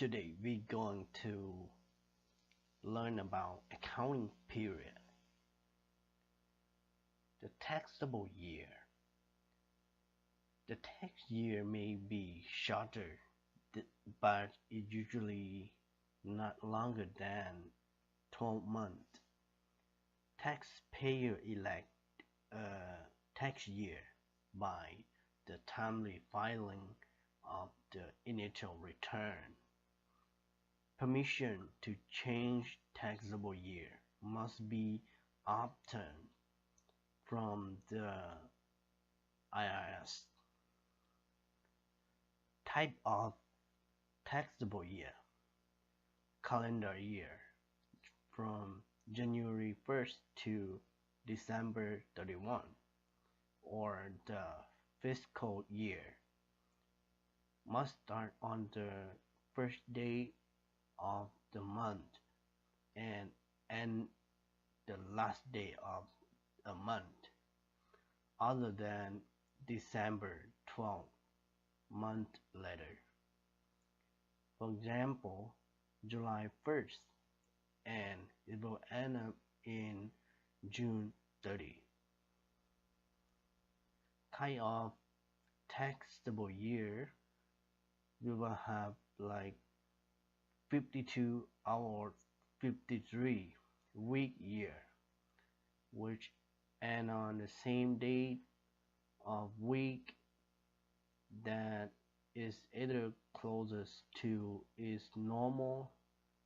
Today we're going to learn about accounting period, the taxable year. The tax year may be shorter, but it usually not longer than 12 months. Taxpayer elect a tax year by the timely filing of the initial return. Permission to change taxable year must be obtained from the IRS. Type of taxable year: calendar year from January 1st to December 31, or the fiscal year must start on the first day of the month and end the last day of a month other than December 12th month later. For example, July 1st, and it will end up in June 30. Kind of taxable year, we will have like 52 or 53 week year, which end on the same date of week that is either closest to its normal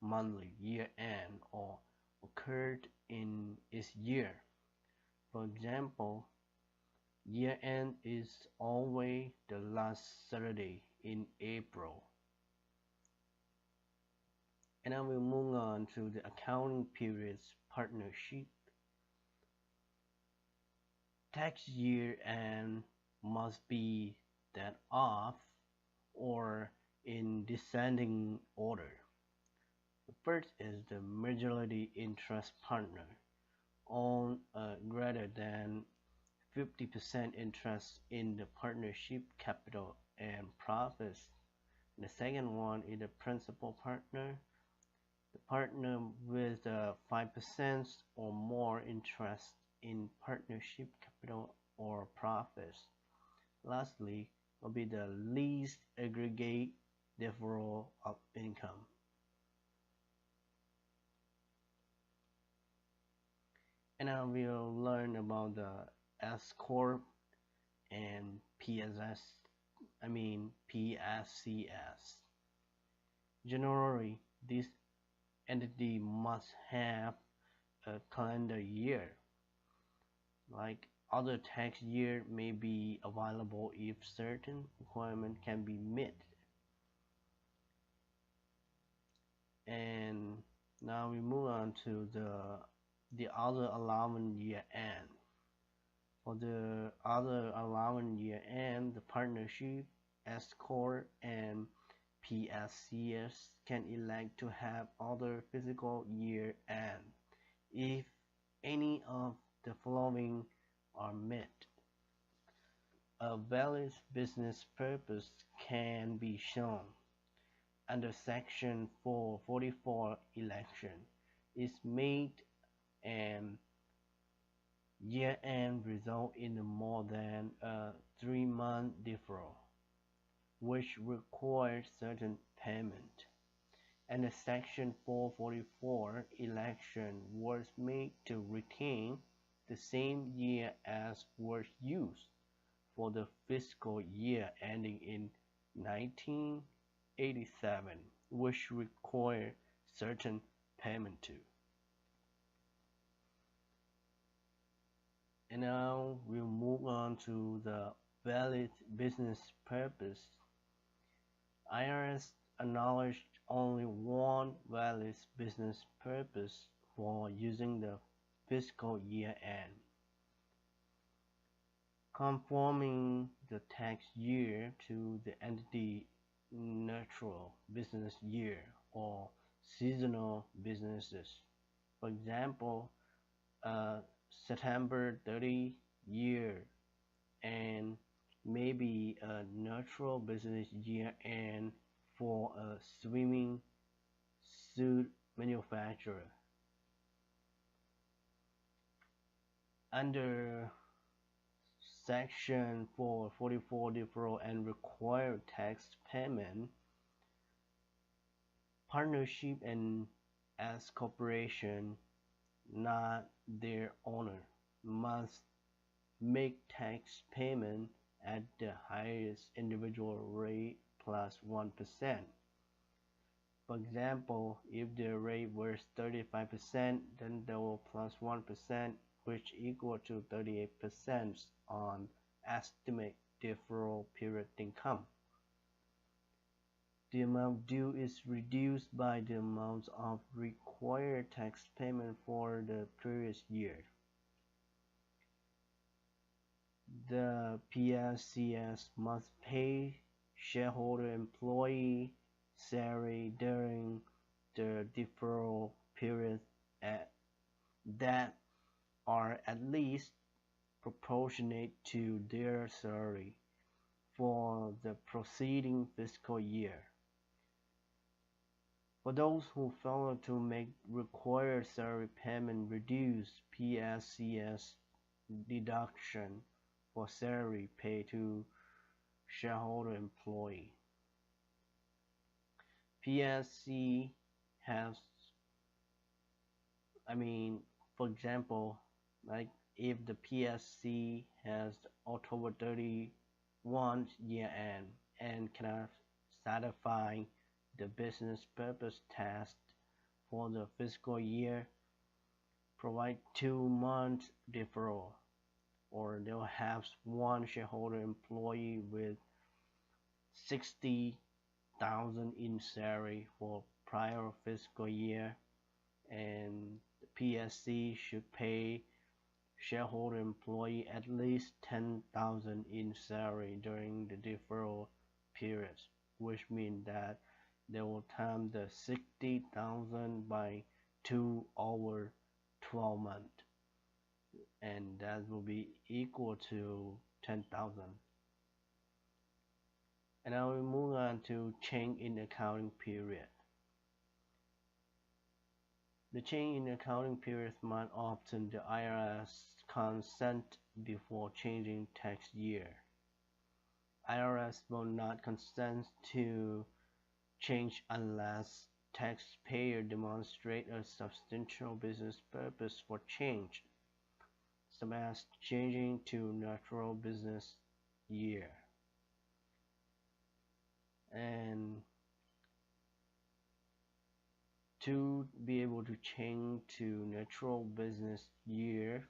monthly year end or occurred in its year. For example, year end is always the last Saturday in April. And I will move on to the accounting periods partnership. Tax year end must be that of or in descending order. The first is the majority interest partner own greater than 50% interest in the partnership capital and profits. The second one is the principal partner, the partner with 5% or more interest in partnership capital or profits. Lastly, will be the least aggregate deferral of income. And I will learn about the S Corp and PSCS. Generally, this entity must have a calendar year. Like other tax year may be available if certain requirements can be met. And now we move on to the other allowance year end. For the other allowance year end, the partnership, S Corp, and PSCS can elect to have other fiscal year end if any of the following are met. A valid business purpose can be shown. Under Section 444, election is made and year-end result in more than a 3-month deferral, which requires certain payment. And the Section 444 election was made to retain the same year as was used for the fiscal year ending in 1987, which required certain payment too. And now we'll move on to the valid business purpose. IRS acknowledged only one valid business purpose for using the fiscal year end, conforming the tax year to the entity neutral business year or seasonal businesses. For example, September 30 year and maybe a neutral business year end for a swimming suit manufacturer. Under Section 444 deferral and required tax payment, partnership and S corporation, not their owner, must make tax payment at the highest individual rate plus 1%. For example, if the rate was 35%, then they will plus 1%, which equal to 38% on estimate deferral period income. The amount due is reduced by the amount of required tax payment for the previous year. The PSCS must pay shareholder employee salary during the deferral period that are at least proportionate to their salary for the preceding fiscal year. For those who fail to make required salary payment, reduce PSCS deduction for salary paid to shareholder employee. PSC has, for example, like if the PSC has October 31 year end and cannot satisfy the business purpose test for the fiscal year, provide 2 months deferral, or they'll have one shareholder employee with 60,000 in salary for prior fiscal year, and the PSC should pay shareholder employee at least 10,000 in salary during the deferral period, which means that they will time the 60,000 by 2 over 12 months, and that will be equal to 10,000. And now we move on to change in accounting period. The change in accounting period must obtain the IRS consent before changing tax year. IRS will not consent to change unless taxpayer demonstrate a substantial business purpose for change, such as changing to natural business year. And to be able to change to natural business year,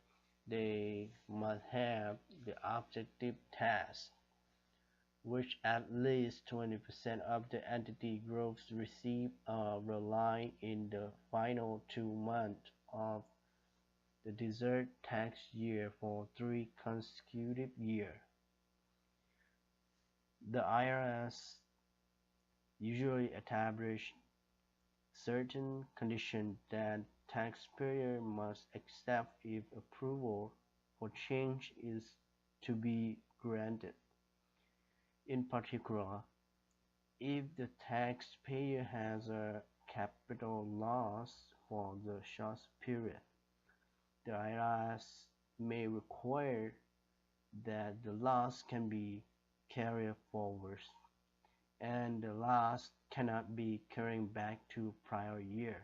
they must have the objective tax, which at least 20% of the entity gross received are realized in the final 2 months of the deferred tax year for 3 consecutive years. The IRS usually establish certain conditions that taxpayer must accept if approval for change is to be granted. In particular, if the taxpayer has a capital loss for the short period, the IRS may require that the loss can be carried forward, and the loss cannot be carried back to prior year.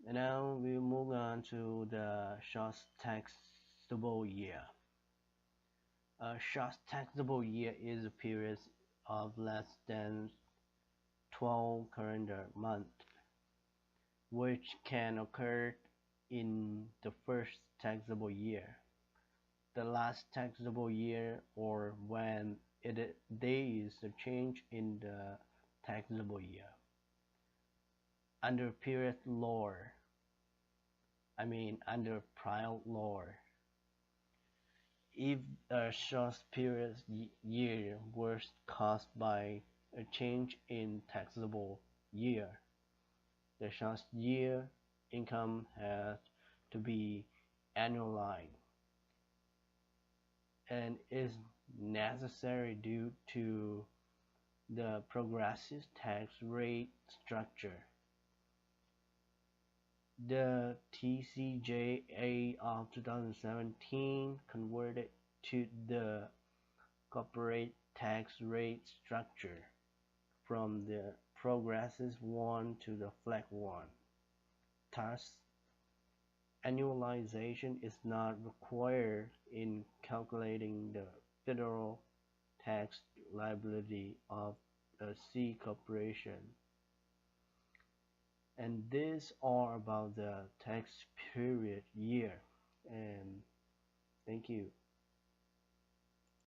And now we move on to the short taxable year. A short taxable year is a period of less than 12 calendar months, which can occur in the first taxable year, the last taxable year, or when there is a change in the taxable year. Under period law, under prior law, if a short period year was caused by a change in taxable year, the short year income has to be annualized and is necessary due to the progressive tax rate structure. The TCJA of 2017 converted to the corporate tax rate structure from the progressive one to the flat one. Thus, annualization is not required in calculating the federal tax liability of a C corporation. And these are about the tax period year. And thank you.